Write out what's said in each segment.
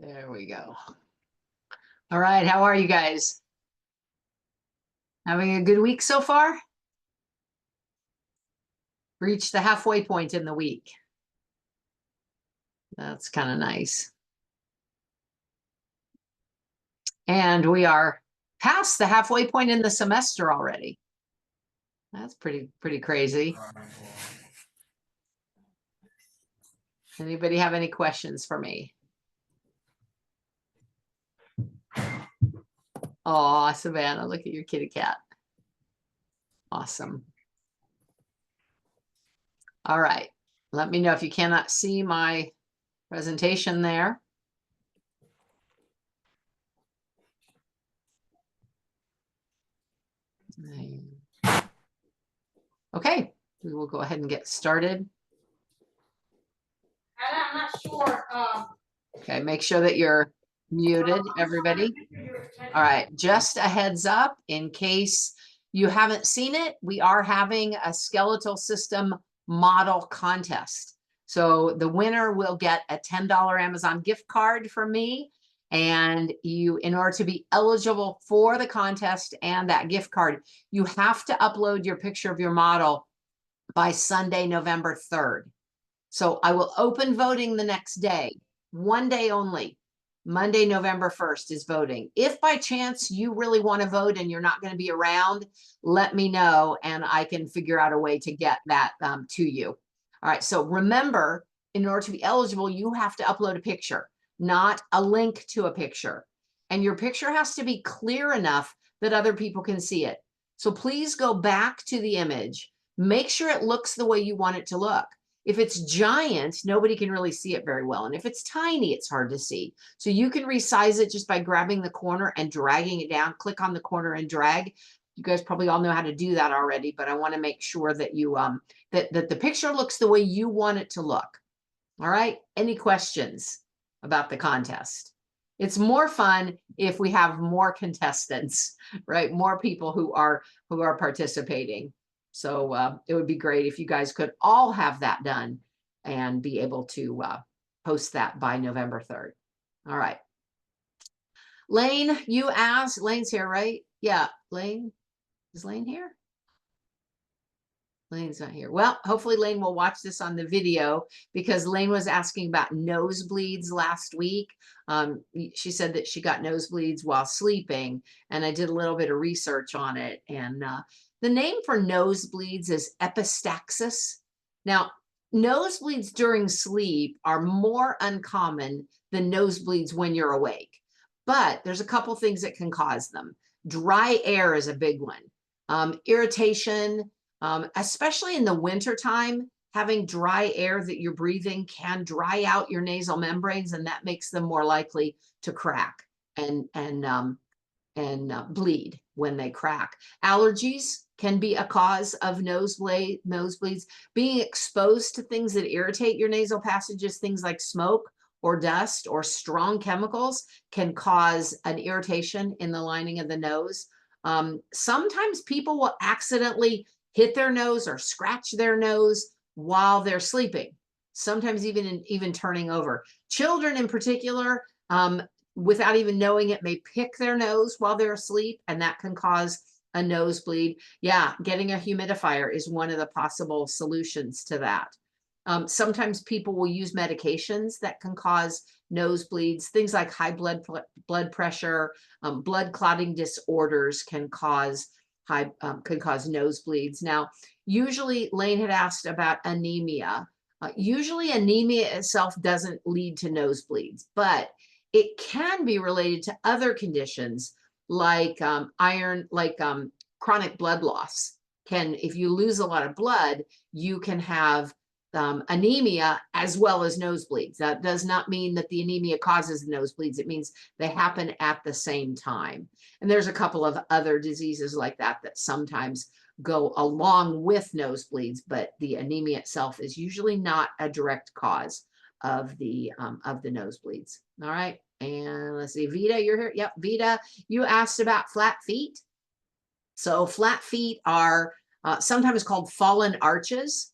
There we go. All right, how are you guys? Having a good week so far? Reached the halfway point in the week. That's kind of nice. And we are past the halfway point in the semester already. That's pretty crazy. Anybody have any questions for me? Oh, Savannah, look at your kitty cat. Awesome. All right. Let me know if you cannot see my presentation there. Okay, we will go ahead and get started. I'm not sure. Okay, make sure that you're muted, everybody. All right, just a heads up in case you haven't seen it, we are having a skeletal system model contest. So the winner will get a $10 Amazon gift card from me. And you, in order to be eligible for the contest and that gift card, you have to upload your picture of your model by Sunday, November 3rd. So I will open voting the next day, one day only. Monday, November 1st is voting. If by chance you really want to vote and you're not going to be around, let me know and I can figure out a way to get that to you. All right, so remember, in order to be eligible, you have to upload a picture, not a link to a picture. And your picture has to be clear enough that other people can see it. So please go back to the image. Make sure it looks the way you want it to look. If it's giant, nobody can really see it very well. And if it's tiny, it's hard to see. So you can resize it just by grabbing the corner and dragging it down. Click on the corner and drag. You guys probably all know how to do that already, but I want to make sure that you that the picture looks the way you want it to look. All right. Any questions about the contest? It's more fun if we have more contestants, right? More people who are participating. So it would be great if you guys could all have that done and be able to post that by November 3rd. All right. Lane, you asked, Lane's here, right? Yeah, Lane, is Lane here? Lane's not here. Well, hopefully Lane will watch this on the video because Lane was asking about nosebleeds last week. She said that she got nosebleeds while sleeping, and I did a little bit of research on it. And the name for nosebleeds is epistaxis. Now, nosebleeds during sleep are more uncommon than nosebleeds when you're awake, but there's a couple things that can cause them. Dry air is a big one. Irritation, especially in the wintertime, having dry air that you're breathing can dry out your nasal membranes, and that makes them more likely to crack and bleed when they crack. Allergies can be a cause of nosebleeds. Being exposed to things that irritate your nasal passages, things like smoke or dust or strong chemicals, can cause an irritation in the lining of the nose. Sometimes people will accidentally hit their nose or scratch their nose while they're sleeping, sometimes even turning over. Children in particular, without even knowing it, may pick their nose while they're asleep, and that can cause a nosebleed. Yeah, getting a humidifier is one of the possible solutions to that. Sometimes people will use medications that can cause nosebleeds. Things like high blood pressure, blood clotting disorders can cause nosebleeds. Now, usually Lane had asked about anemia. Usually anemia itself doesn't lead to nosebleeds, but it can be related to other conditions like chronic blood loss. If you lose a lot of blood, you can have anemia as well as nosebleeds. That does not mean that the anemia causes the nosebleeds. It means they happen at the same time. And there's a couple of other diseases like that that sometimes go along with nosebleeds, but the anemia itself is usually not a direct cause of the nosebleeds. All right. And let's see, Vita, you're here. Yep, Vita, you asked about flat feet. So flat feet are sometimes called fallen arches.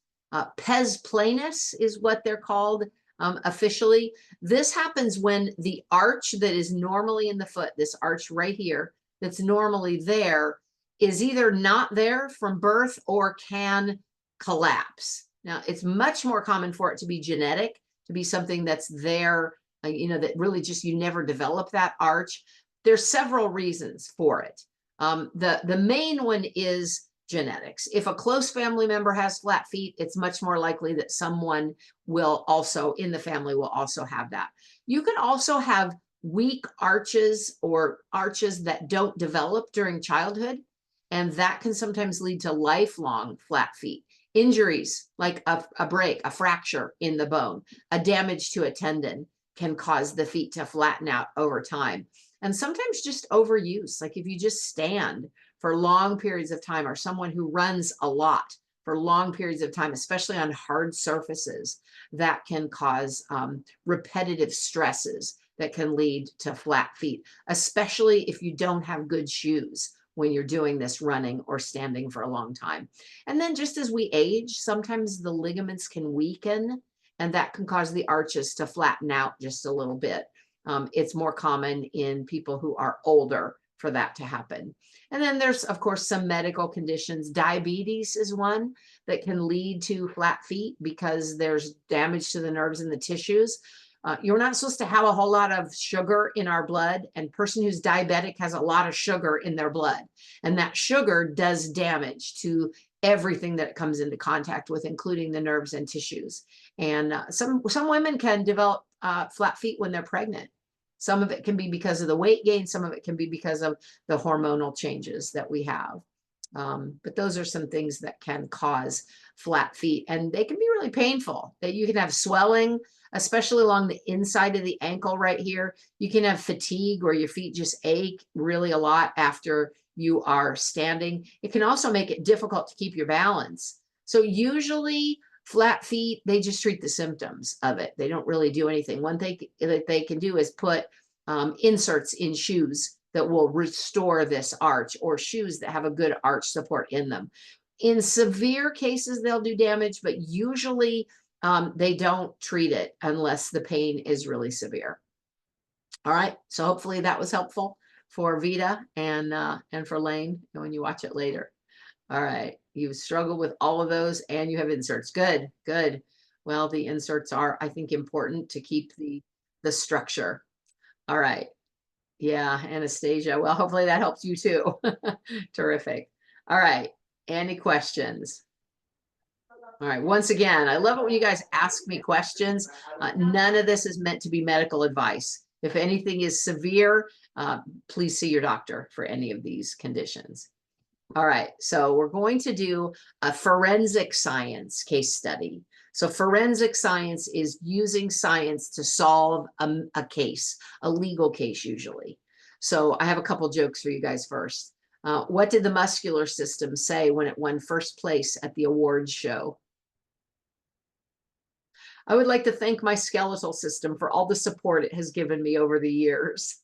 Pes planus is what they're called officially. This happens when the arch that is normally in the foot, this arch right here, that's normally there, is either not there from birth or can collapse. Now, it's much more common for it to be genetic, to be something that's there, that really just you never develop that arch. There's several reasons for it. The main one is genetics. If a close family member has flat feet, it's much more likely that someone will also in the family will also have that. You can also have weak arches or arches that don't develop during childhood, and that can sometimes lead to lifelong flat feet. Injuries like a break, a fracture in the bone, a damage to a tendon can cause the feet to flatten out over time. And sometimes just overuse, like if you just stand for long periods of time, or someone who runs a lot for long periods of time, especially on hard surfaces, that can cause repetitive stresses that can lead to flat feet, especially if you don't have good shoes when you're doing this running or standing for a long time. And then just as we age, sometimes the ligaments can weaken, and that can cause the arches to flatten out just a little bit. It's more common in people who are older for that to happen. And then there's, of course, some medical conditions. Diabetes is one that can lead to flat feet because there's damage to the nerves and the tissues. You're not supposed to have a whole lot of sugar in our blood, and person who's diabetic has a lot of sugar in their blood. And that sugar does damage to everything that it comes into contact with, including the nerves and tissues. And some women can develop flat feet when they're pregnant. Some of it can be because of the weight gain. Some of it can be because of the hormonal changes that we have. But those are some things that can cause flat feet, and they can be really painful. That you can have swelling, especially along the inside of the ankle right here. You can have fatigue where your feet just ache really a lot after you are standing. It can also make it difficult to keep your balance. So usually flat feet, they just treat the symptoms of it. They don't really do anything. One thing that they can do is put inserts in shoes that will restore this arch, or shoes that have a good arch support in them. In severe cases, they'll do damage, but usually they don't treat it unless the pain is really severe. All right, so hopefully that was helpful for Vita and for Lane when you watch it later. All right, you struggle with all of those and you have inserts. Good, good. Well, the inserts are, I think, important to keep the structure. All right. Yeah, Anastasia. Well, hopefully that helps you too. Terrific. All right. Any questions? All right. Once again, I love it when you guys ask me questions. None of this is meant to be medical advice. If anything is severe, please see your doctor for any of these conditions. All right, so we're going to do a forensic science case study. So forensic science is using science to solve a case, a legal case usually. So I have a couple jokes for you guys first. What did the muscular system say when it won first place at the awards show? I would like to thank my skeletal system for all the support it has given me over the years.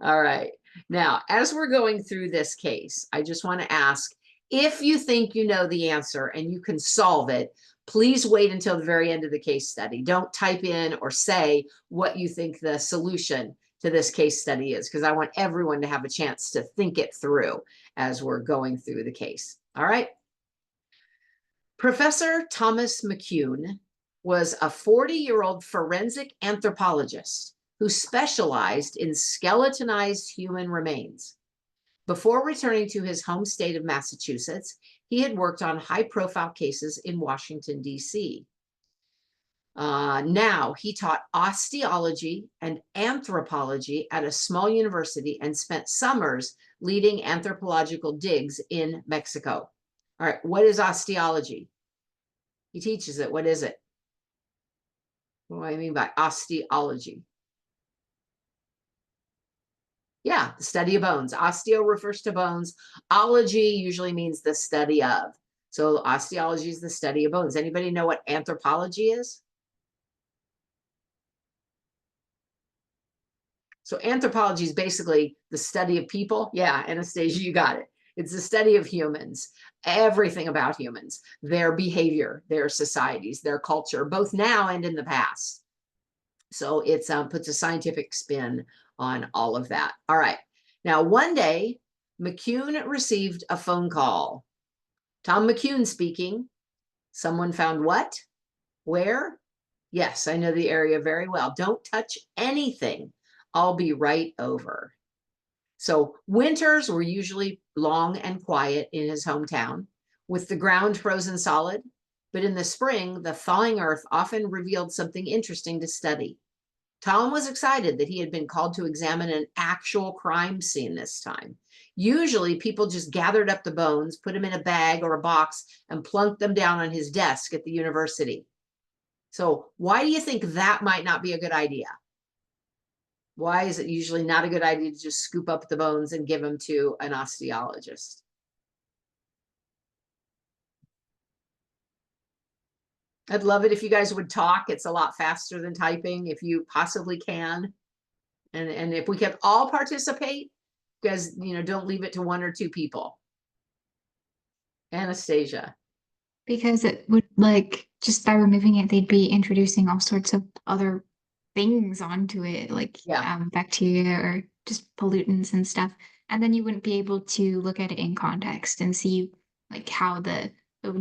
All right. Now, as we're going through this case, I just want to ask, if you think you know the answer and you can solve it, please wait until the very end of the case study. Don't type in or say what you think the solution to this case study is, because I want everyone to have a chance to think it through as we're going through the case. All right. Professor Thomas McCune was a 40-year-old forensic anthropologist who specialized in skeletonized human remains. Before returning to his home state of Massachusetts, he had worked on high-profile cases in Washington, D.C. Now he taught osteology and anthropology at a small university and spent summers leading anthropological digs in Mexico. All right, what is osteology? He teaches it. What is it? What do I mean by osteology? Yeah, the study of bones. Osteo refers to bones. Ology usually means the study of. So osteology is the study of bones. Anybody know what anthropology is? So anthropology is basically the study of people. Yeah, Anastasia, you got it. It's the study of humans, everything about humans, their behavior, their societies, their culture, both now and in the past. So it's puts a scientific spin on all of that. All right. Now, one day, McCune received a phone call. Tom McCune speaking. Someone found what? Where? Yes, I know the area very well. Don't touch anything. I'll be right over. So winters were usually long and quiet in his hometown, with the ground frozen solid. But in the spring, the thawing earth often revealed something interesting to study. Tom was excited that he had been called to examine an actual crime scene this time. Usually, people just gathered up the bones, put them in a bag or a box, and plunked them down on his desk at the university. So, why do you think that might not be a good idea? Why is it usually not a good idea to just scoop up the bones and give them to an osteologist? I'd love it if you guys would talk. It's a lot faster than typing if you possibly can. And if we can all participate, because, don't leave it to one or two people. Anastasia. Because it would, like, just by removing it, they'd be introducing all sorts of other things onto it, like Yeah. bacteria or just pollutants and stuff. And then you wouldn't be able to look at it in context and see like how the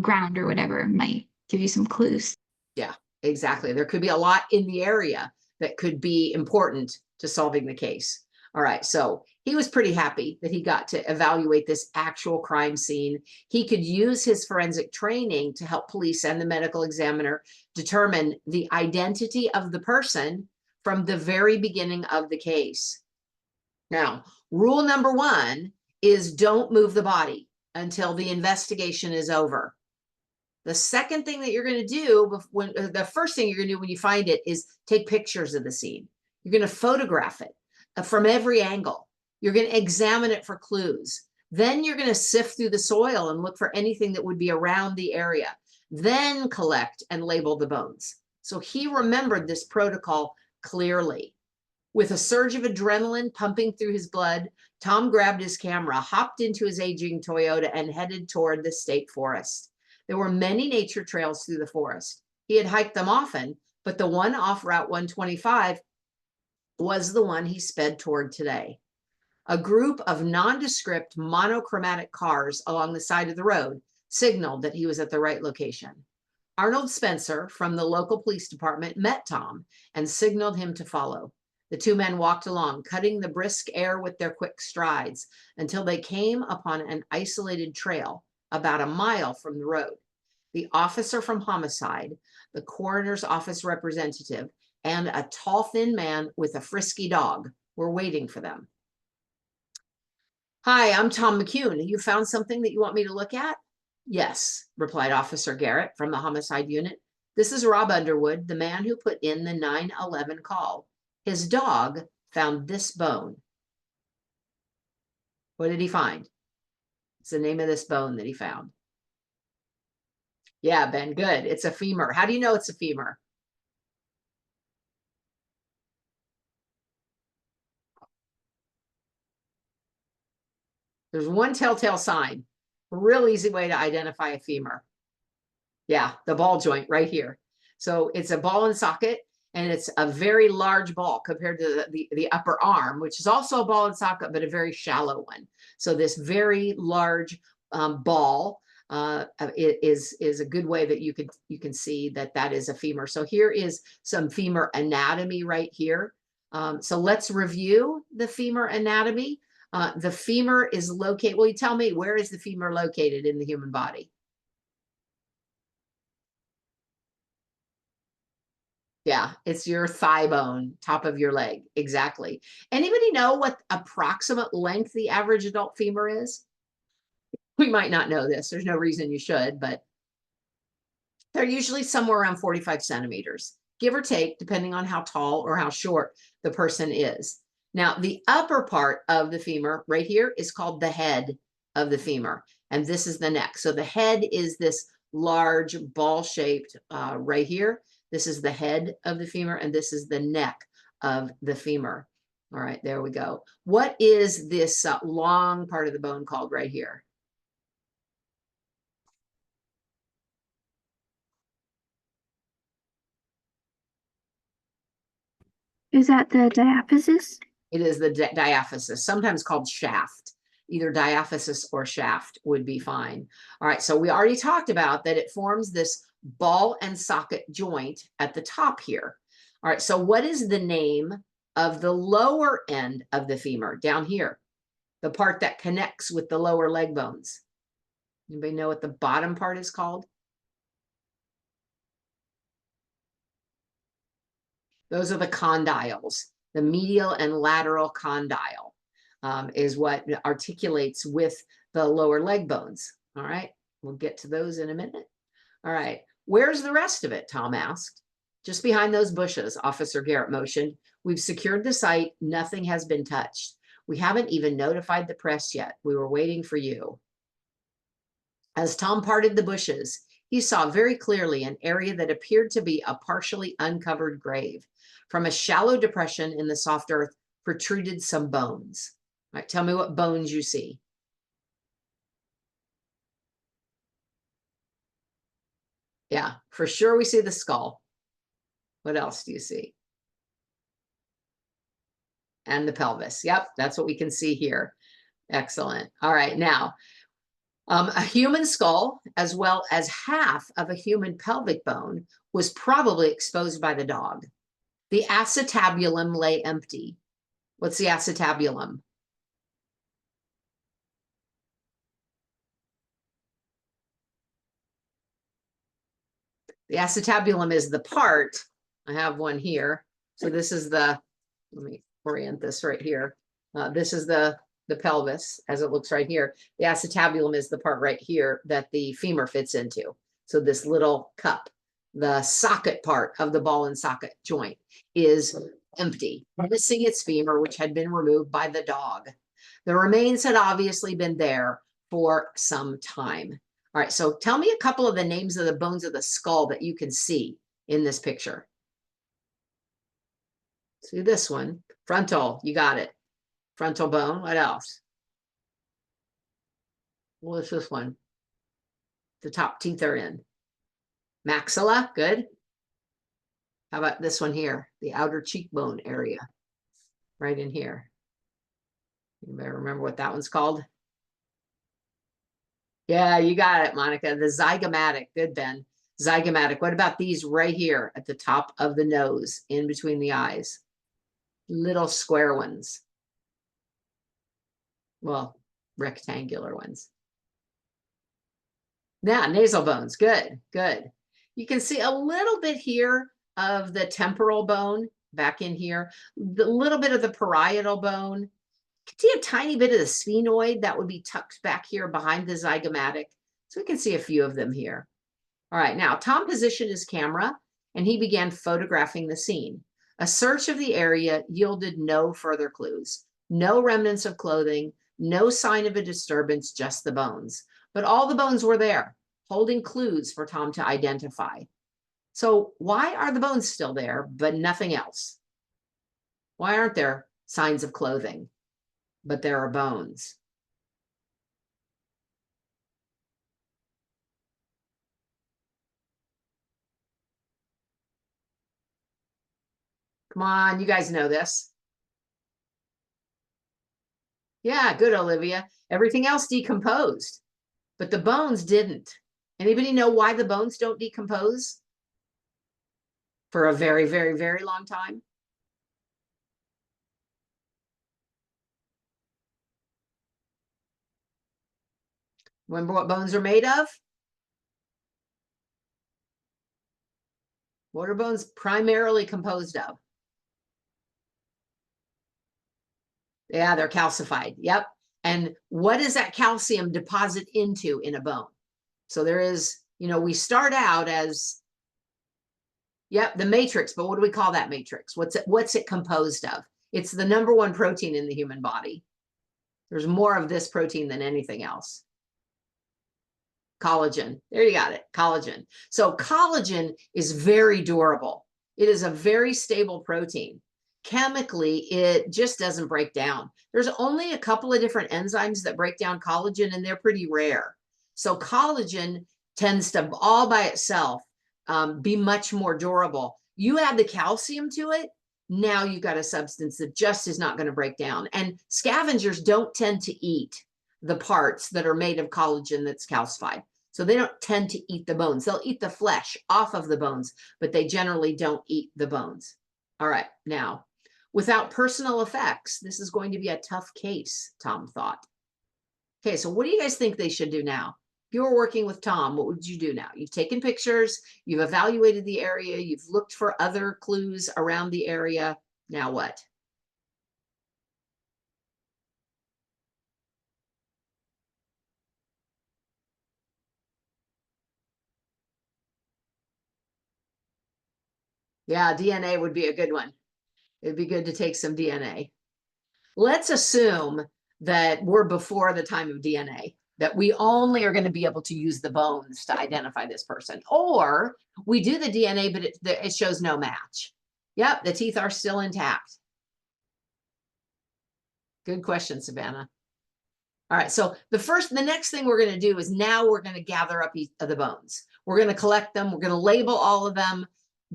ground or whatever might give you some clues. Yeah, exactly. There could be a lot in the area that could be important to solving the case. All right, so he was pretty happy that he got to evaluate this actual crime scene. He could use his forensic training to help police and the medical examiner determine the identity of the person from the very beginning of the case. Now, rule number one is don't move the body until the investigation is over. The second thing that you're going to do the first thing you're going to do when you find it is take pictures of the scene. You're going to photograph it from every angle. You're going to examine it for clues. Then you're going to sift through the soil and look for anything that would be around the area. Then collect and label the bones. So he remembered this protocol clearly. With a surge of adrenaline pumping through his blood, Tom grabbed his camera, hopped into his aging Toyota, and headed toward the state forest. There were many nature trails through the forest. He had hiked them often, but the one off Route 125 was the one he sped toward today. A group of nondescript monochromatic cars along the side of the road signaled that he was at the right location. Arnold Spencer from the local police department met Tom and signaled him to follow. The two men walked along, cutting the brisk air with their quick strides until they came upon an isolated trail about a mile from the road. The officer from homicide, the coroner's office representative, and a tall, thin man with a frisky dog were waiting for them. Hi, I'm Tom McCune. You found something that you want me to look at? Yes, replied Officer Garrett from the homicide unit. This is Rob Underwood, the man who put in the 911 call. His dog found this bone. What did he find? It's the name of this bone that he found. Yeah, Ben, good. It's a femur. How do you know it's a femur? There's one telltale sign. A real easy way to identify a femur. Yeah, the ball joint right here. So it's a ball and socket, and it's a very large ball compared to the upper arm, which is also a ball and socket, but a very shallow one. So this very large ball is a good way that you can see that is a femur. So here is some femur anatomy right here. So let's review the femur anatomy. The femur is located. Well, you tell me, where is the femur located in the human body? Yeah, it's your thigh bone, top of your leg. Exactly. Anybody know what approximate length the average adult femur is? We might not know this. There's no reason you should, but they're usually somewhere around 45 centimeters, give or take, depending on how tall or how short the person is. Now, the upper part of the femur right here is called the head of the femur, and this is the neck. So the head is this large ball-shaped right here. This is the head of the femur, and this is the neck of the femur. All right, there we go. What is this long part of the bone called right here? Is that the diaphysis? It is the diaphysis, sometimes called shaft. Either diaphysis or shaft would be fine. All right, so we already talked about that it forms this ball and socket joint at the top here. All right, so what is the name of the lower end of the femur down here? The part that connects with the lower leg bones. Anybody know what the bottom part is called? Those are the condyles. The medial and lateral condyle is what articulates with the lower leg bones. All right, we'll get to those in a minute. All right, where's the rest of it? Tom asked. Just behind those bushes, Officer Garrett motioned. We've secured the site. Nothing has been touched. We haven't even notified the press yet. We were waiting for you. As Tom parted the bushes, he saw very clearly an area that appeared to be a partially uncovered grave. From a shallow depression in the soft earth protruded some bones. All right, tell me what bones you see. Yeah, for sure we see the skull. What else do you see? And the pelvis. Yep, that's what we can see here. Excellent. All right, now, a human skull, as well as half of a human pelvic bone, was probably exposed by the dog. The acetabulum lay empty. What's the acetabulum? The acetabulum is the part. I have one here. So this is the, let me orient this right here. This is the pelvis as it looks right here. The acetabulum is the part right here that the femur fits into. So this little cup, the socket part of the ball and socket joint is empty, missing its femur, which had been removed by the dog. The remains had obviously been there for some time. All right, so tell me a couple of the names of the bones of the skull that you can see in this picture. See this one, frontal, you got it. Frontal bone, what else? What's this one? The top teeth are in. Maxilla, good. How about this one here? The outer cheekbone area, right in here. You better remember what that one's called. Yeah, you got it, Monica. The zygomatic. Good, Ben. Zygomatic. What about these right here at the top of the nose, in between the eyes? Little square ones. Well, rectangular ones. Now, nasal bones. Good, good. You can see a little bit here of the temporal bone back in here, the little bit of the parietal bone. You can see a tiny bit of the sphenoid that would be tucked back here behind the zygomatic. So we can see a few of them here. All right, now Tom positioned his camera and he began photographing the scene. A search of the area yielded no further clues, no remnants of clothing, no sign of a disturbance, just the bones. But all the bones were there, holding clues for Tom to identify. So why are the bones still there, but nothing else? Why aren't there signs of clothing, but there are bones? Come on, you guys know this. Yeah, good, Olivia. Everything else decomposed, but the bones didn't. Anybody know why the bones don't decompose? For a very, very, very long time? Remember what bones are made of? What are bones primarily composed of? Yeah, they're calcified. Yep. And what does that calcium deposit into in a bone? So there is, you know, we start out as, yep, the matrix, but what do we call that matrix? What's it composed of? It's the number one protein in the human body. There's more of this protein than anything else. Collagen. There you got it. Collagen. So collagen is very durable. It is a very stable protein. chemically, it just doesn't break down. There's only a couple of different enzymes that break down collagen, and they're pretty rare. So collagen tends to all by itself be much more durable. You add the calcium to it, now you've got a substance that just is not going to break down. And scavengers don't tend to eat the parts that are made of collagen that's calcified. So they don't tend to eat the bones. They'll eat the flesh off of the bones, but they generally don't eat the bones. All right, now, without personal effects, this is going to be a tough case, Tom thought. Okay, so what do you guys think they should do now? If you were working with Tom, what would you do now? You've taken pictures, you've evaluated the area, you've looked for other clues around the area. Now what? Yeah, DNA would be a good one. It'd be good to take some DNA. Let's assume that we're before the time of DNA, that we only are going to be able to use the bones to identify this person. Or we do the DNA, but it shows no match. Yep, the teeth are still intact. Good question, Savannah. All right, so the next thing we're going to do is now we're going to gather up the bones. We're going to collect them. We're going to label all of them.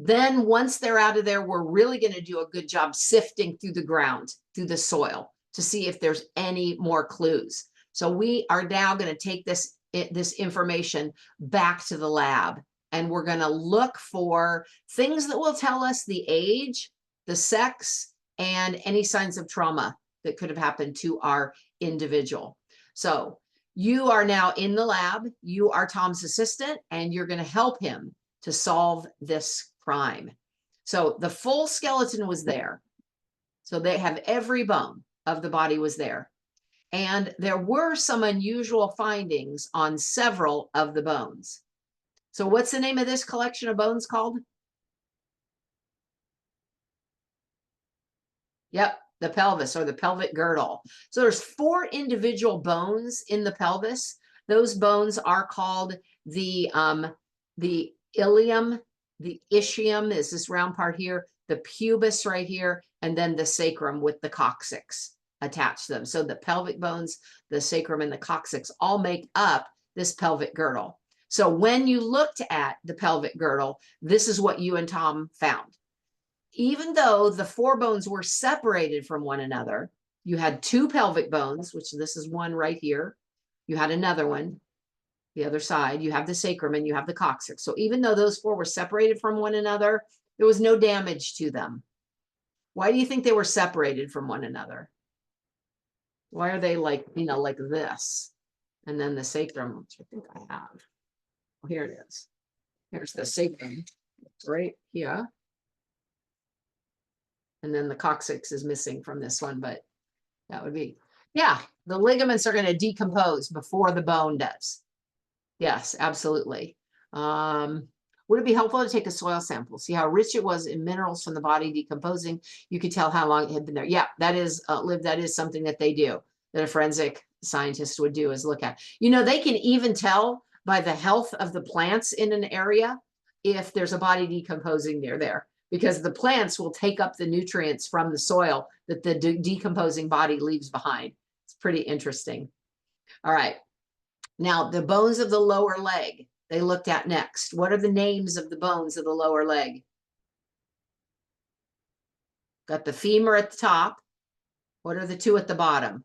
Then once they're out of there, we're really going to do a good job sifting through the ground, through the soil, to see if there's any more clues. So we are now going to take this information back to the lab, and we're going to look for things that will tell us the age, the sex, and any signs of trauma that could have happened to our individual. So you are now in the lab. You are Tom's assistant, and you're going to help him to solve this crime. So the full skeleton was there. So they have every bone of the body was there. And there were some unusual findings on several of the bones. So what's the name of this collection of bones called? Yep, the pelvis, or the pelvic girdle. So there's 4 individual bones in the pelvis. Those bones are called the ilium, the ischium is this round part here, the pubis right here, and then the sacrum with the coccyx attached to them. So the pelvic bones, the sacrum, and the coccyx all make up this pelvic girdle. So when you looked at the pelvic girdle, this is what you and Tom found. Even though the 4 bones were separated from one another, you had 2 pelvic bones, which this is one right here. You had another one, the other side. You have the sacrum and you have the coccyx. So even though those 4 were separated from one another, there was no damage to them. Why do you think they were separated from one another? Why are they like, like this? And then the sacrum, which I think I have. Oh, here it is. Here's the sacrum right here. And then the coccyx is missing from this one, but that would be, yeah, the ligaments are going to decompose before the bone does. Yes, absolutely. Would it be helpful to take a soil sample, see how rich it was in minerals from the body decomposing? You could tell how long it had been there. Yeah, that is, Liv, that is something that they do, that a forensic scientist would do, is look at. They can even tell by the health of the plants in an area if there's a body decomposing near there, because the plants will take up the nutrients from the soil that the decomposing body leaves behind. It's pretty interesting. All right. Now, the bones of the lower leg, they looked at next. What are the names of the bones of the lower leg? Got the femur at the top. What are the 2 at the bottom?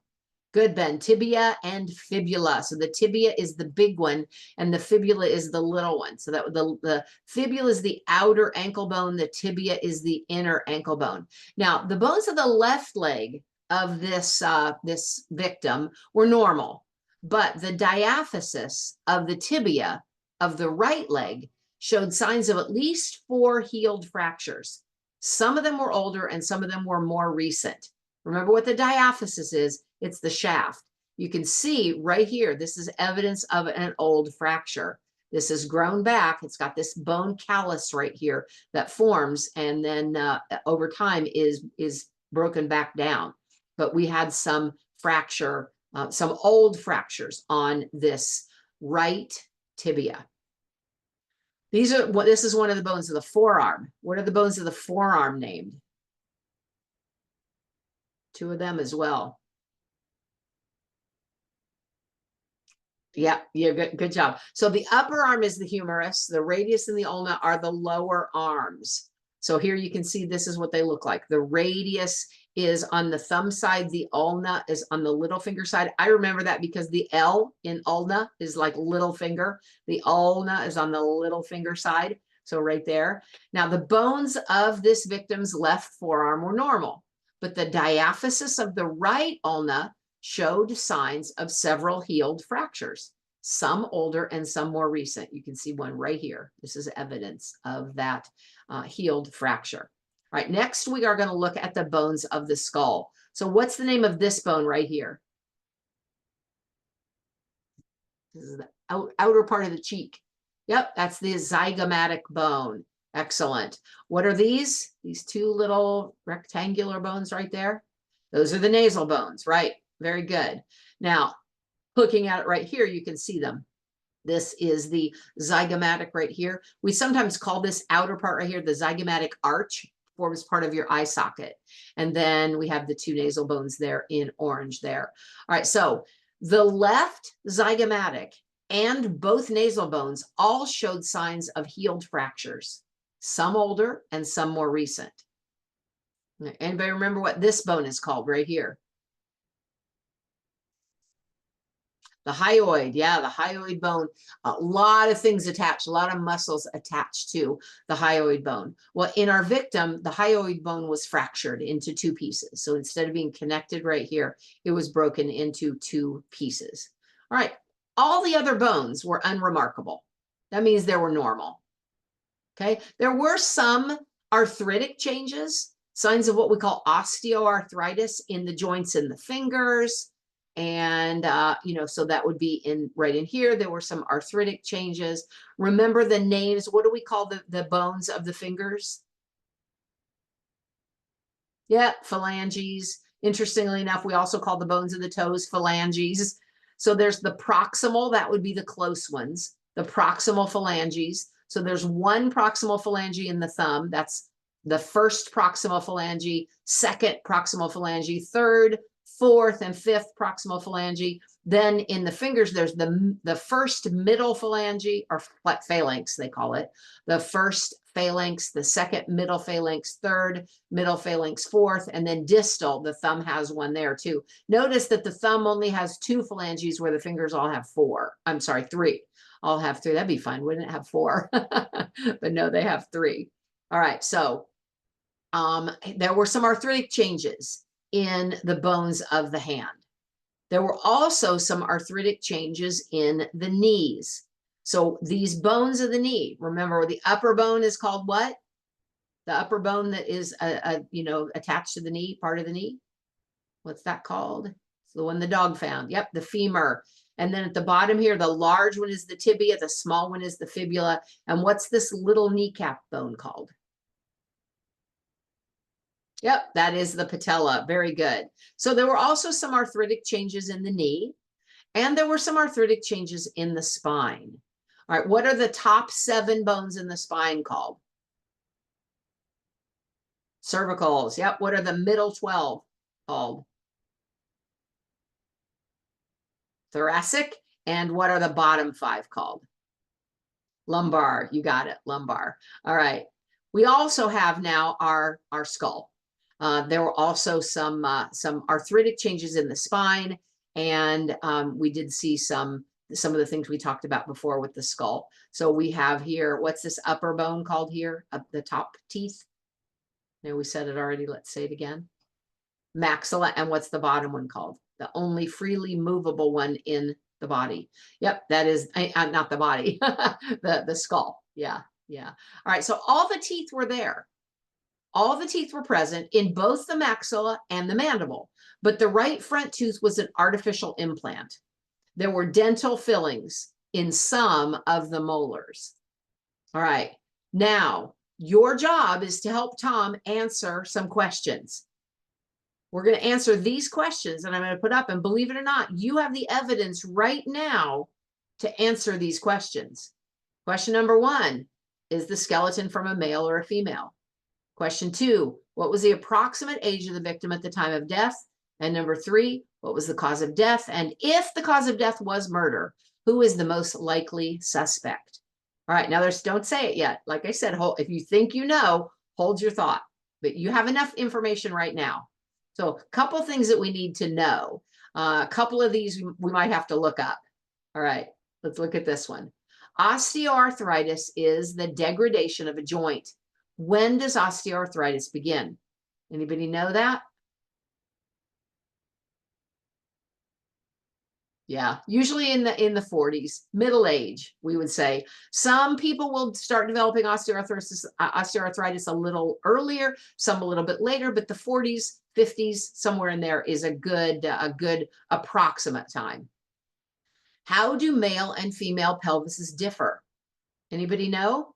Good, Ben. Tibia and fibula. So the tibia is the big one, and the fibula is the little one. So that the fibula is the outer ankle bone. The tibia is the inner ankle bone. Now, the bones of the left leg of this victim were normal, but the diaphysis of the tibia of the right leg showed signs of at least 4 healed fractures. Some of them were older and some of them were more recent. Remember what the diaphysis is? It's the shaft. You can see right here, this is evidence of an old fracture. This has grown back. It's got this bone callus right here that forms, and then over time is broken back down. But we had some fracture, some old fractures on this right tibia. This is one of the bones of the forearm. What are the bones of the forearm named? 2 of them as well. Yeah, good job. So the upper arm is the humerus, the radius and the ulna are the lower arms. So here you can see this is what they look like. The radius is on the thumb side, the ulna is on the little finger side. I remember that because the L in ulna is like little finger. The ulna is on the little finger side. So right there. Now the bones of this victim's left forearm were normal, but the diaphysis of the right ulna showed signs of several healed fractures, some older and some more recent. You can see one right here. This is evidence of that healed fracture. All right, next we are going to look at the bones of the skull. So what's the name of this bone right here? This is the outer part of the cheek. Yep, that's the zygomatic bone. Excellent. What are these? These 2 little rectangular bones right there? Those are the nasal bones, right? Very good. Now, looking at it right here, you can see them. This is the zygomatic right here. We sometimes call this outer part right here, the zygomatic arch, forms part of your eye socket. And then we have the 2 nasal bones there in orange there. All right, so the left zygomatic and both nasal bones all showed signs of healed fractures, some older and some more recent. Anybody remember what this bone is called right here? The hyoid, yeah, the hyoid bone, a lot of things attached, a lot of muscles attached to the hyoid bone. Well, in our victim, the hyoid bone was fractured into 2 pieces. So instead of being connected right here, it was broken into 2 pieces. All right, all the other bones were unremarkable. That means they were normal. Okay, there were some arthritic changes, signs of what we call osteoarthritis in the joints in the fingers. And, so that would be right in here. There were some arthritic changes. Remember the names. What do we call the bones of the fingers? Yeah, phalanges. Interestingly enough, we also call the bones of the toes phalanges. So there's the proximal, that would be the close ones, the proximal phalanges. So there's 1 proximal phalange in the thumb. That's the first proximal phalange, second proximal phalange, third, 4th and 5th proximal phalange. Then in the fingers, there's the first middle phalange, or phalanx, they call it. The first phalanx, the second middle phalanx, third middle phalanx, 4th, and then distal. The thumb has one there too. Notice that the thumb only has 2 phalanges where the fingers all have 4. I'm sorry, 3. All have 3. That'd be fun, wouldn't it have 4? But no, they have 3. All right, so there were some arthritic changes in the bones of the hand. There were also some arthritic changes in the knees. So these bones of the knee, remember the upper bone is called what? The upper bone that is, attached to the knee, part of the knee. What's that called? It's the one the dog found. Yep, the femur. And then at the bottom here, the large one is the tibia, the small one is the fibula. And what's this little kneecap bone called? Yep, that is the patella. Very good. So there were also some arthritic changes in the knee, and there were some arthritic changes in the spine. All right, what are the top 7 bones in the spine called? Cervicals. Yep, what are the middle 12 called? Thoracic. And what are the bottom 5 called? Lumbar. You got it, lumbar. All right. We also have now our skull. There were also some arthritic changes in the spine, and we did see some of the things we talked about before with the skull. So we have here, what's this upper bone called here? Up the top teeth. Now we said it already. Let's say it again. Maxilla. And what's the bottom one called? The only freely movable one in the body. Yep, that is not the body, the skull. Yeah. All right. So all the teeth were there. All the teeth were present in both the maxilla and the mandible, but the right front tooth was an artificial implant. There were dental fillings in some of the molars. All right. Now, your job is to help Tom answer some questions. We're going to answer these questions, and I'm going to put up, and believe it or not, you have the evidence right now to answer these questions. Question number 1, is the skeleton from a male or a female? Question 2, what was the approximate age of the victim at the time of death? And number 3, what was the cause of death? And if the cause of death was murder, who is the most likely suspect? All right, now don't say it yet. Like I said, if you think you know, hold your thought, but you have enough information right now. So a couple of things that we need to know. A couple of these we might have to look up. All right, let's look at this one. Osteoarthritis is the degradation of a joint. When does osteoarthritis begin? Anybody know that? Yeah, usually in the 40s, middle age, we would say. Some people will start developing osteoarthritis a little earlier, some a little bit later, but the 40s, 50s, somewhere in there is a good approximate time. How do male and female pelvises differ? Anybody know?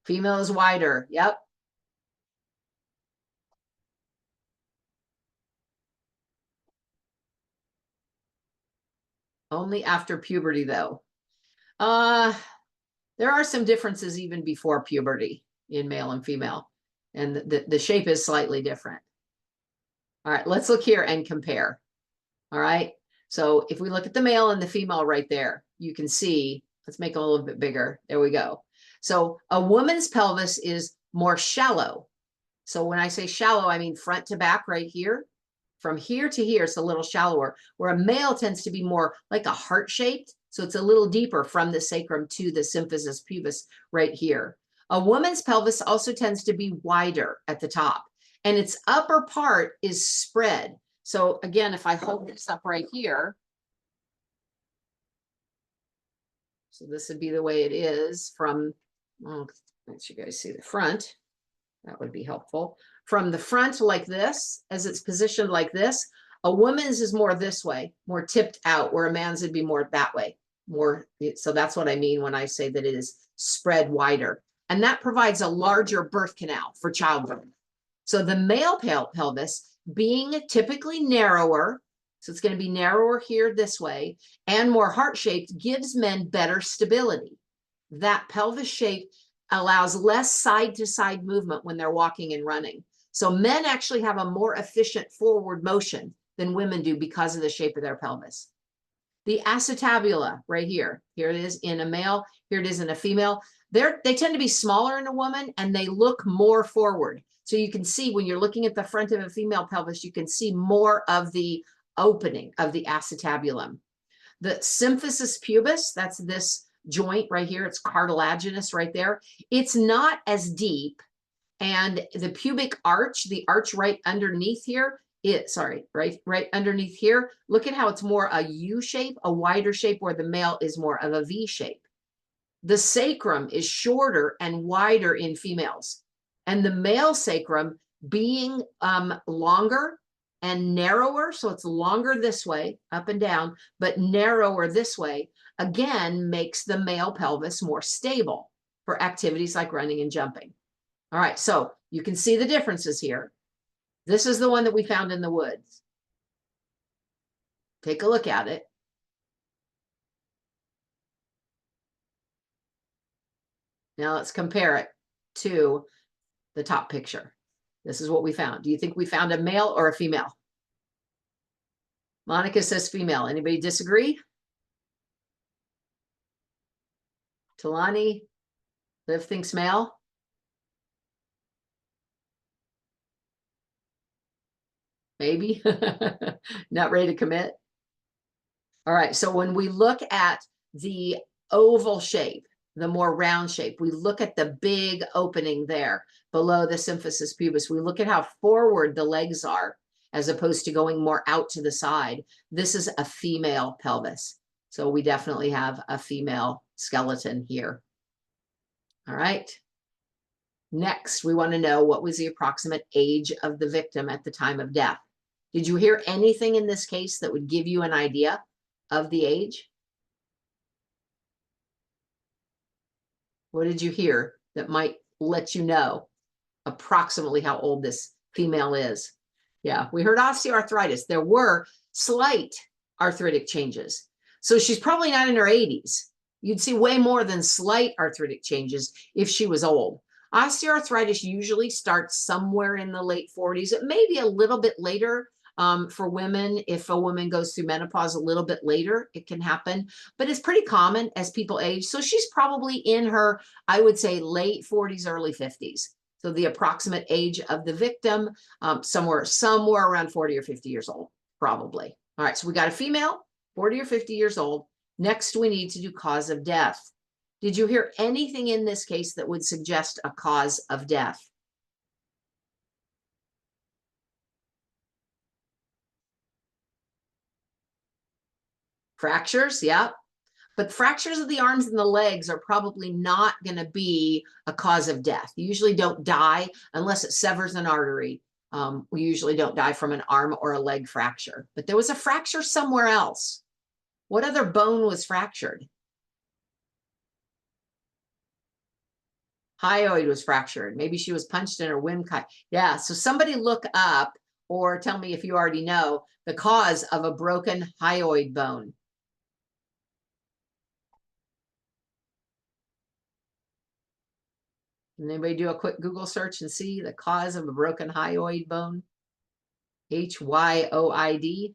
Female is wider. Yep. Only after puberty, though. There are some differences even before puberty in male and female, and the shape is slightly different. All right, let's look here and compare. All right, so if we look at the male and the female right there, you can see, let's make it a little bit bigger. There we go. So a woman's pelvis is more shallow. So when I say shallow, I mean front to back right here. From here to here, it's a little shallower, where a male tends to be more like a heart-shaped. So it's a little deeper from the sacrum to the symphysis pubis right here. A woman's pelvis also tends to be wider at the top, and its upper part is spread. So again, if I hold this up right here, so this would be the way it is from, well, let you guys see the front. That would be helpful. From the front like this, as it's positioned like this, a woman's is more this way, more tipped out, where a man's would be more that way. So that's what I mean when I say that it is spread wider. And that provides a larger birth canal for childbirth. So the male pelvis being typically narrower, so it's going to be narrower here this way, and more heart-shaped, gives men better stability. That pelvis shape allows less side-to-side movement when they're walking and running. So men actually have a more efficient forward motion than women do because of the shape of their pelvis. The acetabula right here, here it is in a male, here it is in a female. They tend to be smaller in a woman, and they look more forward. So you can see when you're looking at the front of a female pelvis, you can see more of the opening of the acetabulum. The symphysis pubis, that's this joint right here, it's cartilaginous right there. It's not as deep, and the pubic arch, the arch right underneath here, right underneath here, look at how it's more a U shape, a wider shape, where the male is more of a V shape. The sacrum is shorter and wider in females, and the male sacrum being longer and narrower, so it's longer this way, up and down, but narrower this way, again, makes the male pelvis more stable for activities like running and jumping. All right, so you can see the differences here. This is the one that we found in the woods. Take a look at it. Now let's compare it to the top picture. This is what we found. Do you think we found a male or a female? Monica says female. Anybody disagree? Talani, Liv thinks male. Maybe. Not ready to commit. All right, so when we look at the oval shape, the more round shape, we look at the big opening there below the symphysis pubis. We look at how forward the legs are as opposed to going more out to the side. This is a female pelvis. So we definitely have a female skeleton here. All right. Next, we want to know, what was the approximate age of the victim at the time of death? Did you hear anything in this case that would give you an idea of the age? What did you hear that might let you know approximately how old this female is? Yeah, we heard osteoarthritis. There were slight arthritic changes. So she's probably not in her 80s. You'd see way more than slight arthritic changes if she was old. Osteoarthritis usually starts somewhere in the late 40s. It may be a little bit later for women. If a woman goes through menopause a little bit later, it can happen, but it's pretty common as people age. So she's probably in her, I would say, late 40s, early 50s. So the approximate age of the victim, somewhere around 40 or 50 years old, probably. All right, so we got a female, 40 or 50 years old. Next, we need to do cause of death. Did you hear anything in this case that would suggest a cause of death? Fractures, yeah. But fractures of the arms and the legs are probably not going to be a cause of death. You usually don't die unless it severs an artery. We usually don't die from an arm or a leg fracture. But there was a fracture somewhere else. What other bone was fractured? Hyoid was fractured. Maybe she was punched in her windpipe. Yeah, so somebody look up or tell me if you already know the cause of a broken hyoid bone. Can anybody do a quick Google search and see the cause of a broken hyoid bone? Hyoid.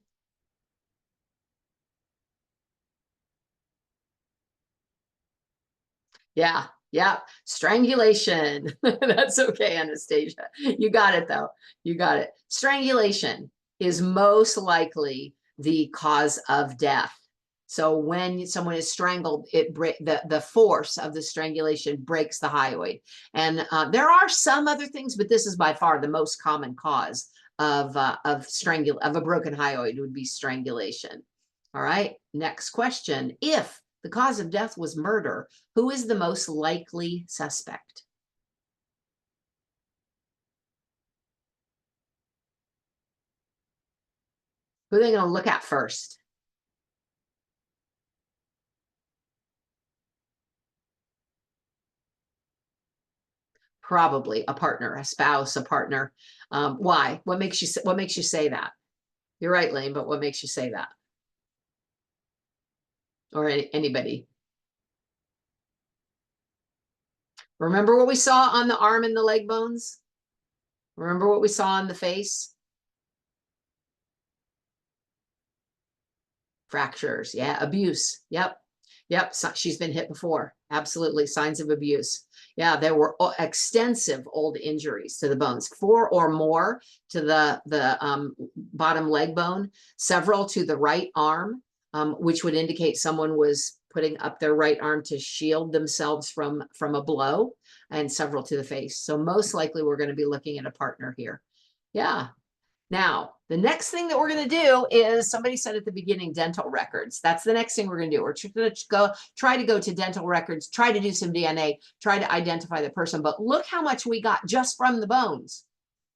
Yeah, yeah, strangulation. That's okay, Anastasia. You got it though. You got it. Strangulation is most likely the cause of death. So when someone is strangled, the force of the strangulation breaks the hyoid. And there are some other things, but this is by far the most common cause of a broken hyoid would be strangulation. All right, next question. If the cause of death was murder, who is the most likely suspect? Who are they going to look at first? Probably a partner, a spouse, a partner. Why? What makes you say that? You're right, Lane, but what makes you say that? Or anybody? Remember what we saw on the arm and the leg bones? Remember what we saw on the face? Fractures. Yeah. Abuse. Yep. Yep. So she's been hit before. Absolutely. Signs of abuse. Yeah. There were extensive old injuries to the bones, 4 or more to the bottom leg bone, several to the right arm, which would indicate someone was putting up their right arm to shield themselves from a blow, and several to the face. So most likely we're going to be looking at a partner here. Yeah. Now, the next thing that we're going to do is, somebody said at the beginning, dental records. That's the next thing we're going to do. We're going to try to go to dental records, try to do some DNA, try to identify the person. But look how much we got just from the bones.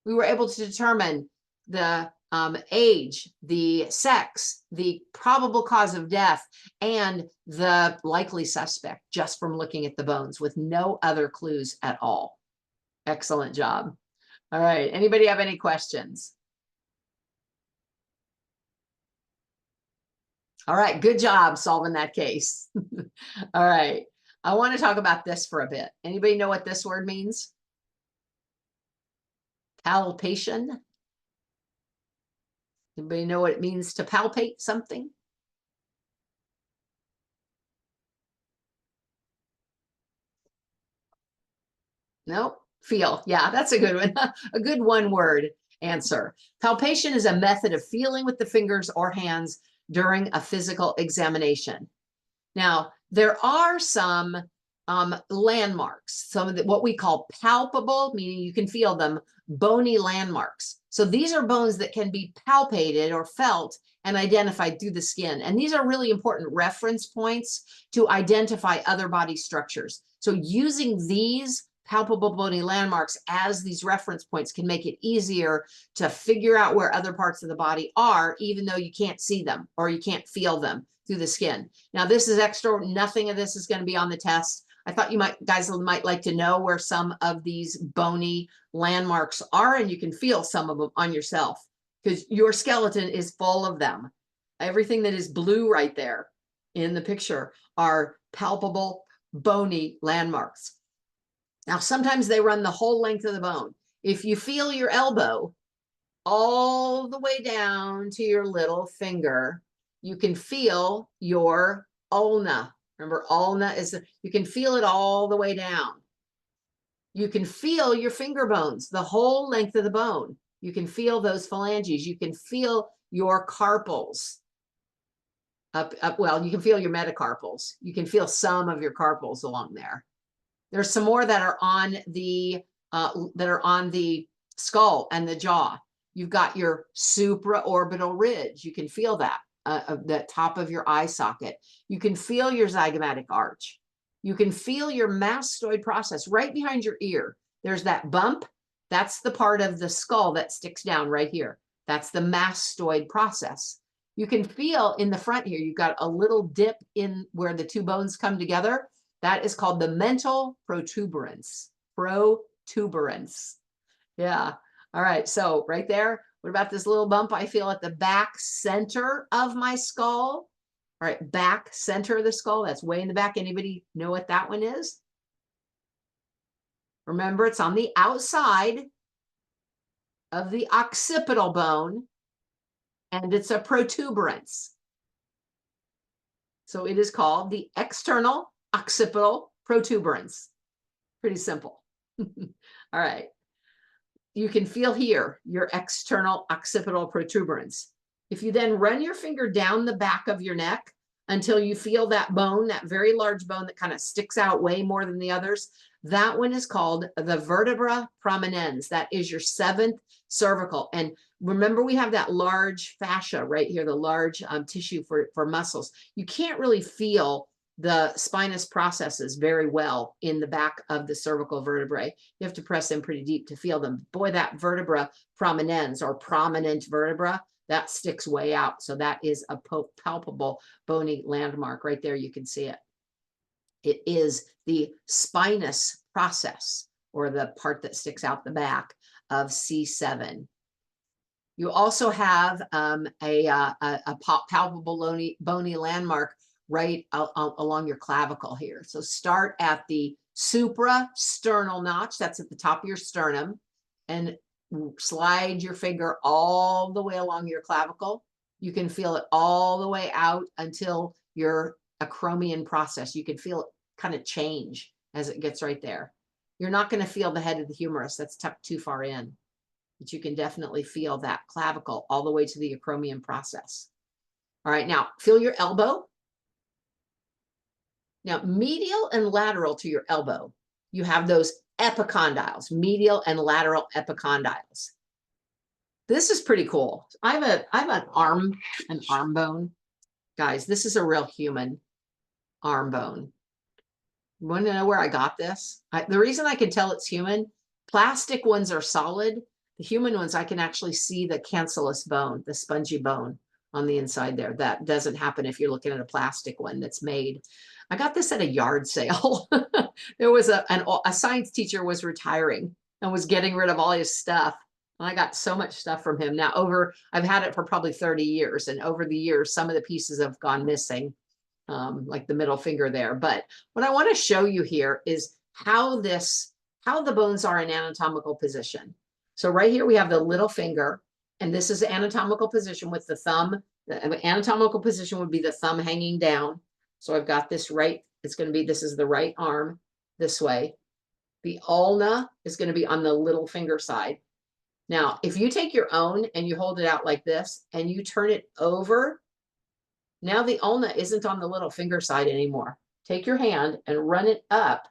We were able to determine the age, the sex, the probable cause of death, and the likely suspect just from looking at the bones with no other clues at all. Excellent job. All right. Anybody have any questions? All right, good job solving that case. All right, I want to talk about this for a bit. Anybody know what this word means? Palpation. Anybody know what it means to palpate something? No, feel. Yeah, that's a good one. A good one-word answer. Palpation is a method of feeling with the fingers or hands during a physical examination. Now, there are some landmarks, some of what we call palpable, meaning you can feel them, bony landmarks. So these are bones that can be palpated or felt and identified through the skin. And these are really important reference points to identify other body structures. So using these palpable bony landmarks as these reference points can make it easier to figure out where other parts of the body are, even though you can't see them or you can't feel them through the skin. Now, this is extra. Nothing of this is going to be on the test. I thought you guys might like to know where some of these bony landmarks are, and you can feel some of them on yourself because your skeleton is full of them. Everything that is blue right there in the picture are palpable bony landmarks. Now, sometimes they run the whole length of the bone. If you feel your elbow all the way down to your little finger, you can feel your ulna. Remember, ulna is, you can feel it all the way down. You can feel your finger bones, the whole length of the bone. You can feel those phalanges. You can feel your carpals. Well, you can feel your metacarpals. You can feel some of your carpals along there. There's some more that are on the skull and the jaw. You've got your supraorbital ridge. You can feel that, the top of your eye socket. You can feel your zygomatic arch. You can feel your mastoid process right behind your ear. There's that bump. That's the part of the skull that sticks down right here. That's the mastoid process. You can feel in the front here, you've got a little dip in where the two bones come together. That is called the mental protuberance. Protuberance. Yeah. All right. So right there, what about this little bump I feel at the back center of my skull? All right, back center of the skull. That's way in the back. Anybody know what that one is? Remember, it's on the outside of the occipital bone, and it's a protuberance. So it is called the external occipital protuberance. Pretty simple. All right. You can feel here your external occipital protuberance. If you then run your finger down the back of your neck until you feel that bone, that very large bone that kind of sticks out way more than the others, that one is called the vertebra prominens. That is your 7th cervical. And remember, we have that large fascia right here, the large tissue for muscles. You can't really feel the spinous processes very well in the back of the cervical vertebrae. You have to press in pretty deep to feel them. Boy, that vertebra prominens or prominent vertebra, that sticks way out. So that is a palpable bony landmark right there. You can see it. It is the spinous process, or the part that sticks out the back of C7. You also have a palpable bony landmark right along your clavicle here. So start at the suprasternal notch, that's at the top of your sternum, and slide your finger all the way along your clavicle. You can feel it all the way out until your acromion process. You can feel it kind of change as it gets right there. You're not going to feel the head of the humerus, that's tucked too far in, but you can definitely feel that clavicle all the way to the acromion process. All right, now feel your elbow. Now, medial and lateral to your elbow, you have those epicondyles, medial and lateral epicondyles. This is pretty cool. I have an arm bone. Guys, this is a real human arm bone. You want to know where I got this? The reason I can tell it's human, plastic ones are solid. The human ones, I can actually see the cancellous bone, the spongy bone on the inside there. That doesn't happen if you're looking at a plastic one that's made. I got this at a yard sale. There was a science teacher was retiring and was getting rid of all his stuff. And I got so much stuff from him. Now I've had it for probably 30 years. And over the years, some of the pieces have gone missing, like the middle finger there. But what I want to show you here is how the bones are in anatomical position. So right here, we have the little finger, and this is the anatomical position with the thumb. The anatomical position would be the thumb hanging down. So I've got this right, it's going to be, this is the right arm this way. The ulna is going to be on the little finger side. Now, if you take your own and you hold it out like this and you turn it over, now the ulna isn't on the little finger side anymore. Take your hand and run it up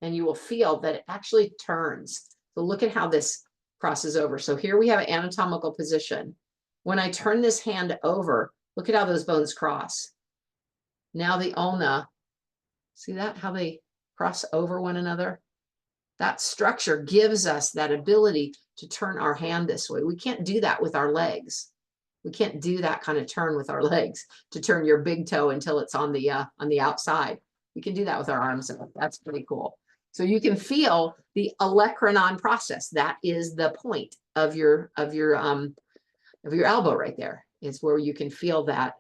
and you will feel that it actually turns. So look at how this crosses over. So here we have an anatomical position. When I turn this hand over, look at how those bones cross. Now the ulna, see that, how they cross over one another? That structure gives us that ability to turn our hand this way. We can't do that with our legs. We can't do that kind of turn with our legs, to turn your big toe until it's on the outside. We can do that with our arms, and that's pretty cool. So you can feel the olecranon process. That is the point of your elbow right there. Is where you can feel that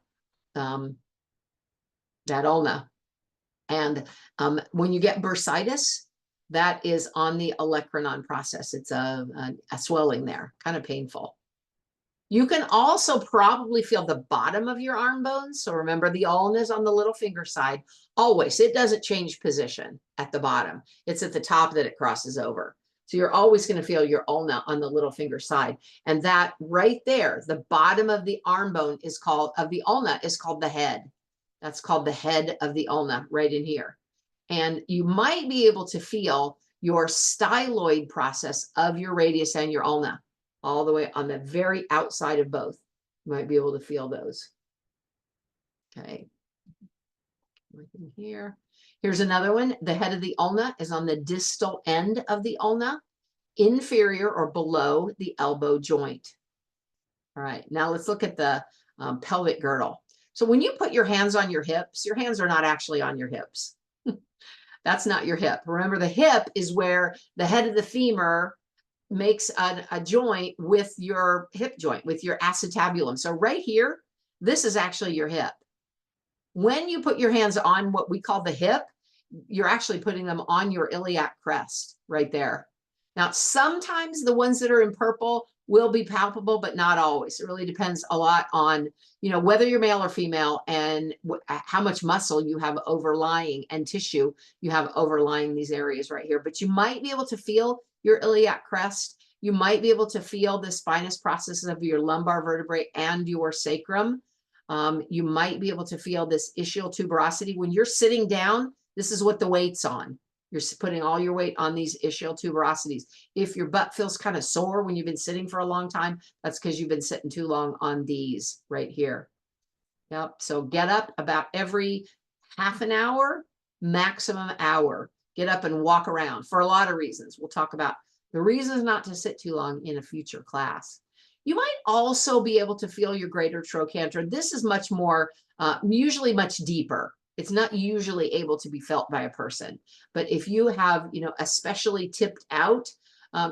that ulna. And when you get bursitis, that is on the olecranon process. It's a swelling there, kind of painful. You can also probably feel the bottom of your arm bones. So remember, the ulna is on the little finger side. Always, it doesn't change position at the bottom. It's at the top that it crosses over. So you're always going to feel your ulna on the little finger side. And that right there, the bottom of the arm bone is called, of the ulna, is called the head. That's called the head of the ulna, right in here. And you might be able to feel your styloid process of your radius and your ulna all the way on the very outside of both. You might be able to feel those. Okay. Right in here. Here's another one. The head of the ulna is on the distal end of the ulna, inferior or below the elbow joint. All right, now let's look at the pelvic girdle. So when you put your hands on your hips, your hands are not actually on your hips. That's not your hip. Remember, the hip is where the head of the femur makes a joint with your hip joint, with your acetabulum. So right here, this is actually your hip. When you put your hands on what we call the hip, you're actually putting them on your iliac crest right there. Now, sometimes the ones that are in purple will be palpable, but not always. It really depends a lot on, you know, whether you're male or female and how much muscle you have overlying and tissue you have overlying these areas right here. But you might be able to feel your iliac crest. You might be able to feel the spinous processes of your lumbar vertebrae and your sacrum. You might be able to feel this ischial tuberosity. When you're sitting down, this is what the weight's on. You're putting all your weight on these ischial tuberosities. If your butt feels kind of sore when you've been sitting for a long time, that's because you've been sitting too long on these right here. Yep. So get up about every half an hour, maximum hour. Get up and walk around for a lot of reasons. We'll talk about the reasons not to sit too long in a future class. You might also be able to feel your greater trochanter. This is much more, usually much deeper. It's not usually able to be felt by a person. But if you have, you know, especially tipped out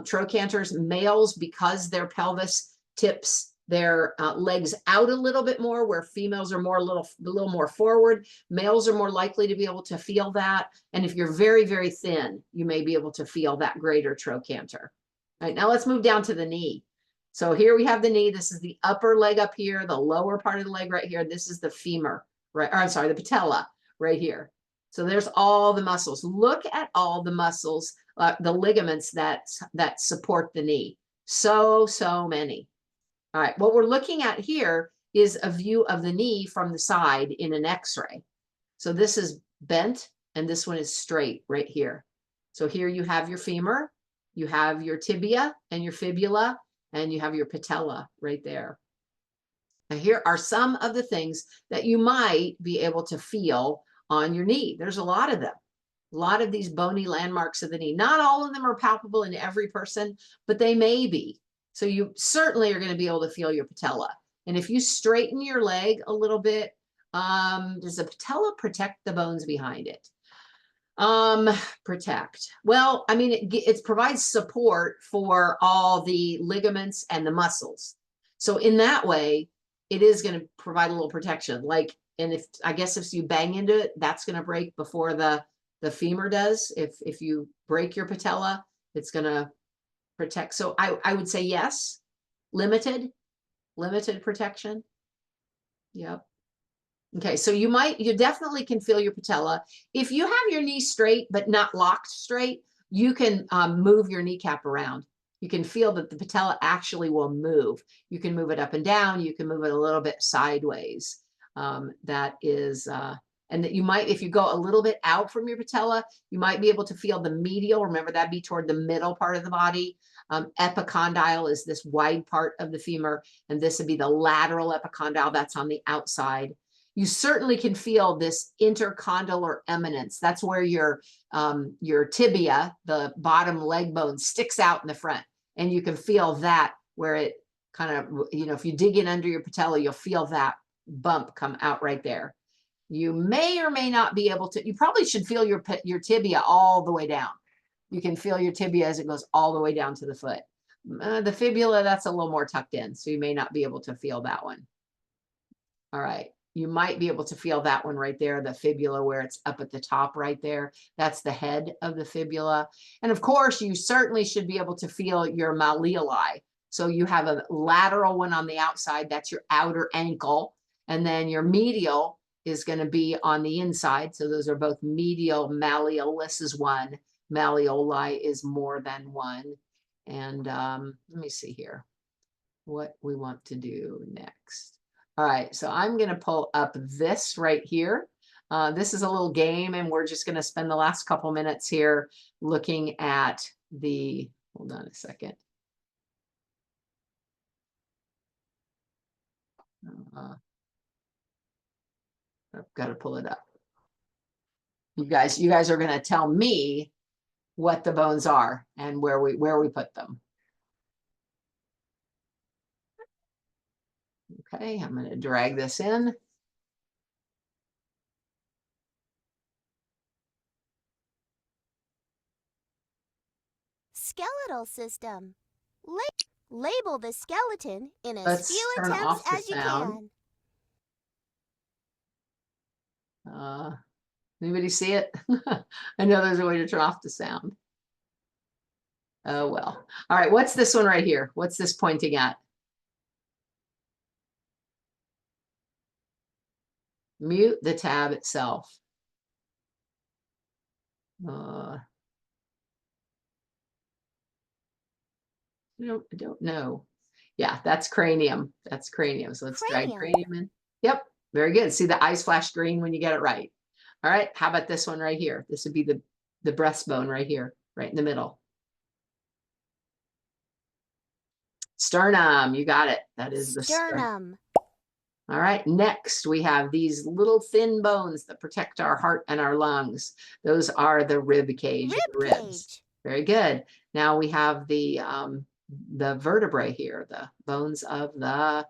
trochanters, males, because their pelvis tips their legs out a little bit more, where females are more a little more forward, males are more likely to be able to feel that. And if you're very, very thin, you may be able to feel that greater trochanter. All right, now let's move down to the knee. So here we have the knee. This is the upper leg up here, the lower part of the leg right here. This is the femur, right? Or I'm sorry, the patella right here. So there's all the muscles. Look at all the muscles, the ligaments that support the knee. So many. All right, what we're looking at here is a view of the knee from the side in an X-ray. So this is bent and this one is straight right here. So here you have your femur, you have your tibia and your fibula, and you have your patella right there. Now here are some of the things that you might be able to feel on your knee. There's a lot of them. A lot of these bony landmarks of the knee. Not all of them are palpable in every person, but they may be. So you certainly are going to be able to feel your patella. And if you straighten your leg a little bit, does the patella protect the bones behind it? Protect. Well, I mean, it provides support for all the ligaments and the muscles. So in that way, it is going to provide a little protection. Like, and if I guess if you bang into it, that's going to break before the femur does. If you break your patella, it's going to protect. So I would say yes, limited protection. Yep. Okay, so you definitely can feel your patella. If you have your knee straight but not locked straight, you can move your kneecap around. You can feel that the patella actually will move. You can move it up and down. You can move it a little bit sideways. That is, and that you might, if you go a little bit out from your patella, you might be able to feel the medial. Remember, that'd be toward the middle part of the body. Epicondyle is this wide part of the femur, and this would be the lateral epicondyle. That's on the outside. You certainly can feel this intercondylar eminence. That's where your tibia, the bottom leg bone, sticks out in the front. And you can feel that where it kind of, you know, if you dig in under your patella, you'll feel that bump come out right there. You may or may not be able to, you probably should feel your tibia all the way down. You can feel your tibia as it goes all the way down to the foot. The fibula, that's a little more tucked in, so you may not be able to feel that one. All right. you might be able to feel that one right there, the fibula where it's up at the top right there. That's the head of the fibula. And of course, you certainly should be able to feel your malleoli. So you have a lateral one on the outside, that's your outer ankle. And then your medial is going to be on the inside. So those are both medial. Malleolus is one. Malleoli is more than one. And let me see here what we want to do next. All right, so I'm going to pull up this right here. This is a little game, and we're just going to spend the last couple minutes here looking at the, hold on a second. I've got to pull it up. You guys are going to tell me what the bones are and where we put them. Okay, I'm going to drag this in. Skeletal system. Label the skeleton in as Let's few turn off attempts the as you sound. can. Anybody see it? I know there's a way to turn off the sound. Oh, well. All right, what's this one right here? What's this pointing at? Mute the tab itself. I don't know. Yeah, that's cranium. That's cranium. So let's drag cranium in. Yep, very good. See the eyes flash green when you get it right. All right, how about this one right here? This would be the breastbone right here, right in the middle. Sternum, you got it. That is the sternum. All right, next we have these little thin bones that protect our heart and our lungs. Those are the rib cage. Ribs. Very good. Now we have the vertebrae here, the bones of the,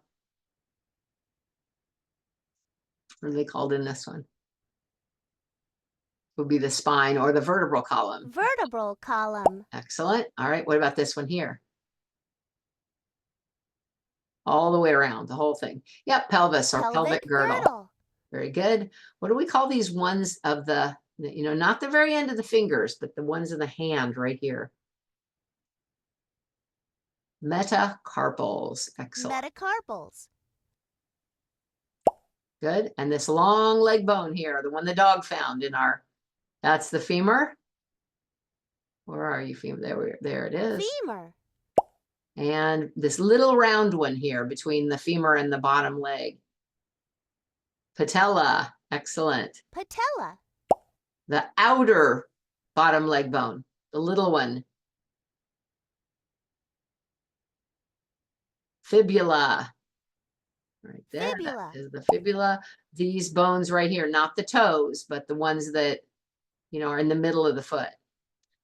what are they called in this one? Would be the spine or the vertebral column. Vertebral column. Excellent. All right, what about this one here? All the way around, the whole thing. Yep, pelvis or pelvic girdle. Very good. What do we call these ones of the, not the very end of the fingers, but the ones in the hand right here? Metacarpals. Excellent. Metacarpals. Good. And this long leg bone here, the one the dog found in our, that's the femur. Where are you, femur? There it is. Femur. And this little round one here between the femur and the bottom leg. Patella. Excellent. Patella. The outer bottom leg bone, the little one. Fibula. Right there. Fibula. That is the fibula. These bones right here, not the toes, but the ones that, are in the middle of the foot.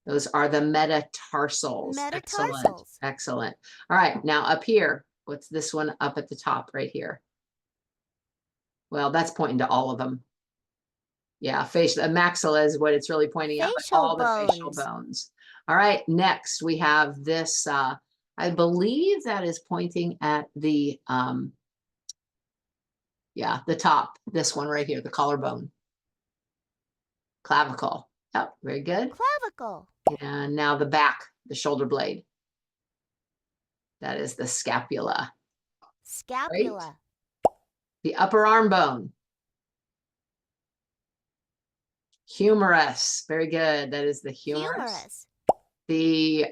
Those are the metatarsals. Excellent. Excellent. All right. Now up here, what's this one up at the top right here? Well, that's pointing to all of them. Yeah, facial, maxilla is what it's really pointing at, but all the facial bones. All right. Next, we have this, I believe that is pointing at the, the top, this one right here, the collarbone. Clavicle. Yep, very good. Clavicle. And now the back, the shoulder blade. That is the scapula. Scapula. Right. The upper arm bone. Humerus. Very good. That is the humerus. The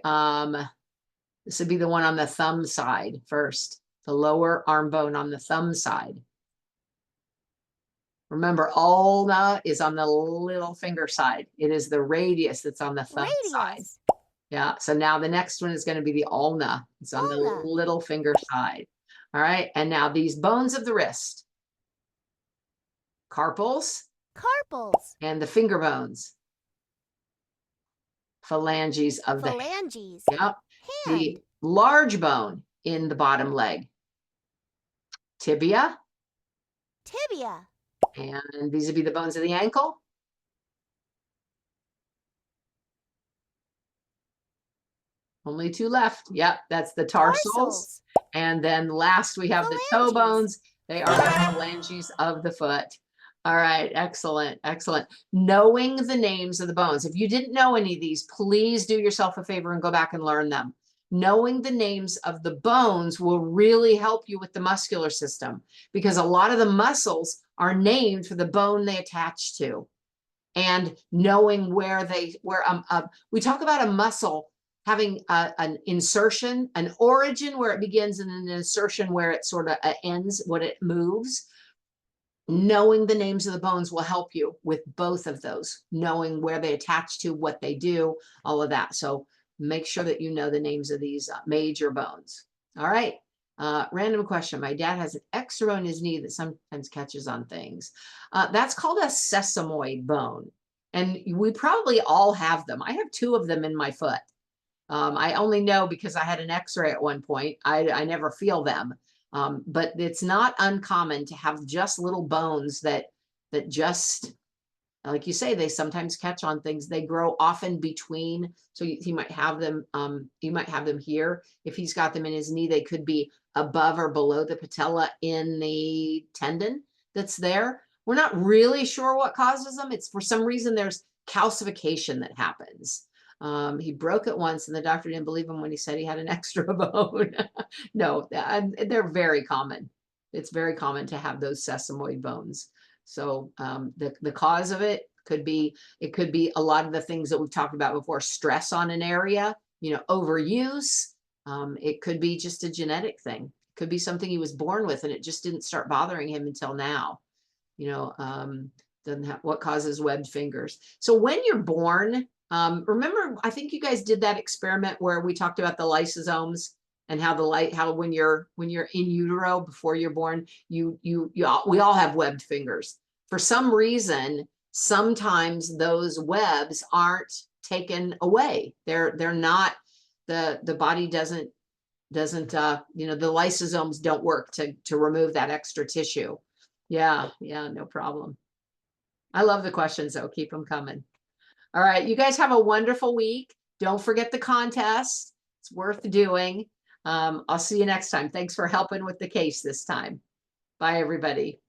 this would be the one on the thumb side first. The lower arm bone on the thumb side. Remember, ulna is on the little finger side. It is the radius that's on the thumb side. Yeah, so now the next one is going to be the ulna. It's on the little finger side. All right, and now these bones of the wrist. Carpals. Carpals. And the finger bones. Phalanges of the hand. Yep. The large bone in the bottom leg. Tibia. Tibia. And these would be the bones of the ankle. Only two left. Yep, that's the tarsals. And then last we have the toe bones. They are the phalanges of the foot. All right, excellent, excellent. Knowing the names of the bones. If you didn't know any of these, please do yourself a favor and go back and learn them. Knowing the names of the bones will really help you with the muscular system, because a lot of the muscles are named for the bone they attach to. And knowing where we talk about a muscle having an insertion, an origin where it begins, and an insertion where it sort of ends, when it moves. Knowing the names of the bones will help you with both of those, knowing where they attach to, what they do, all of that. So make sure that you know the names of these major bones. All right. Random question. My dad has an extra in his knee that sometimes catches on things. That's called a sesamoid bone. And we probably all have them. I have 2 of them in my foot. I only know because I had an x-ray at one point. I never feel them. But it's not uncommon to have just little bones that just, like you say, they sometimes catch on things. They grow often between, so he might have them, you might have them here. If he's got them in his knee, they could be above or below the patella in the tendon that's there. We're not really sure what causes them. It's for some reason there's calcification that happens. He broke it once and the doctor didn't believe him when he said he had an extra bone. No, they're very common. It's very common to have those sesamoid bones. So the cause of it could be a lot of the things that we've talked about before: stress on an area, overuse. It could be just a genetic thing. It could be something he was born with and it just didn't start bothering him until now. Doesn't have what causes webbed fingers. So when you're born, remember, I think you guys did that experiment where we talked about the lysosomes and how when you're in utero before you're born, we all have webbed fingers. For some reason, sometimes those webs aren't taken away. They're not, the body doesn't the lysosomes don't work to remove that extra tissue. Yeah, no problem. I love the questions though. Keep them coming. All right, you guys have a wonderful week. Don't forget the contest. It's worth doing. I'll see you next time. Thanks for helping with the case this time. Bye, everybody.